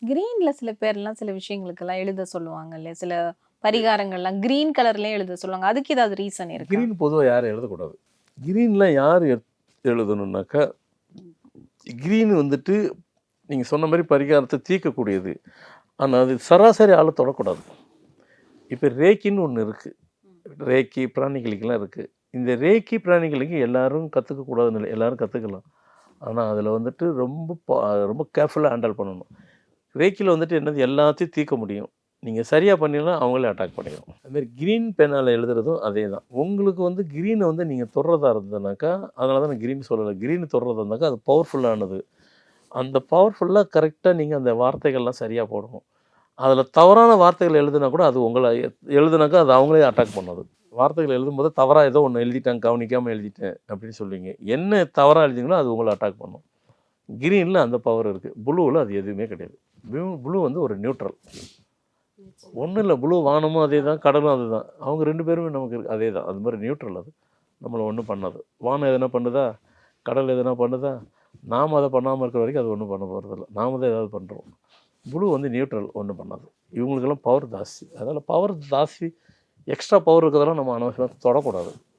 கிரீன்ல சில பேர்லாம் சில விஷயங்களுக்கெல்லாம் எழுத சொல்லுவாங்க இல்லையா? சில பரிகாரங்கள்லாம் கிரீன் கலர்லயே எழுத சொல்லுவாங்க. அதுக்கு ஏதாவது ரீசன் இருக்கா? கிரீன் பொதுவா யாரும் எழுதக்கூடாது. கிரீன்ல யார் எழுதணும்னாக்கா, கிரீன் வந்துட்டு நீங்க சொன்ன மாரி பரிகாரத்த தீர்க்கக்கூடியது. ஆனா, அது சராசரி ஆள தொடக்கூடாது. இப்ப ரேக்கின்னு ஒண்ணு இருக்கு. ரேக்கி, பிராணிகளுக்கெல்லாம் இருக்கு. இந்த ரேக்கி, பிராணிகளுக்கு எல்லாரும் கத்துக்கக்கூடாதுன்னு இல்ல. எல்லாரும் கத்துக்கலாம். ஆனா, அதில வந்துட்டு ரொம்ப கேர்ஃபுல்லா ஹேண்டில் பண்ணணும். ரேக்கில வந்துட்டு என்னது எல்லாத்தையும் தீர்க்க முடியும். நீங்க சரியா பண்ணீங்கன்னா, அவங்களே அட்டாக் பண்ணிரும். அதுமாரி கிரீன் பேனால எழுதுறதும் அதே தான். உங்களுக்கு வந்து கிரீன வந்து நீங்க தொடுறதா இருந்ததுனாக்கா, அதனால தான் நான் கிரீன் சொல்லல. கிரீன் தொடுறதா இருந்தாக்கா, அது பவர்ஃபுல்லானது. அந்த பவர்ஃபுல்லா கரெக்ட்டா நீங்க அந்த வார்த்தைகள்லாம் சரியா போடணும். அதில தவறான வார்த்தைகள் எழுதுனா கூட அது உங்கள எழுதுனாக்கா அது அவங்களே அட்டாக் பண்ணும் அது. வார்த்தைகள் எழுதும்போது தவறா ஏதோ ஒண்ணு எழுதிட்டேன், கவனிக்காம எழுதிட்டேன் அப்படின்னு சொல்லுவீங்க. என்ன தவறா எழுதினீங்களோ அது உங்கள அட்டாக் பண்ணும். கிரீன்ல அந்த பவர் இருக்கு. ப்ளூல அது எதுவுமே கிடையாது. ப்ளூ வந்து ஒரு நியூட்ரல். ஒண்ணும் இல்ல. ப்ளூ வானமும் அதே தான், கடலும் அதுதான். அவங்க 2 பேருமே நமக்கு அதே தான். அது மாரி நியூட்ரல் அது. நம்மள ஒண்ணும் பண்ணாது. வானம் எதனா பண்ணுதா? கடல் எதனா பண்ணுதா? நாம அத பண்ணாம இருக்கிற வரைக்கும் அது ஒண்ணும் பண்ண போறதில்ல. நாம தான் ஏதாவது பண்றோம். ப்ளூ வந்து நியூட்ரல் ஒண்ணும் பண்ணாது. இவங்களுக்கெல்லாம் பவர் ஜாஸ்தி. அதனால பவர் ஜாஸ்தி எக்ஸ்ட்ரா பவர் இருக்கிறதெல்லாம் நம்ம அனாவசியமா தொடக்கூடாது.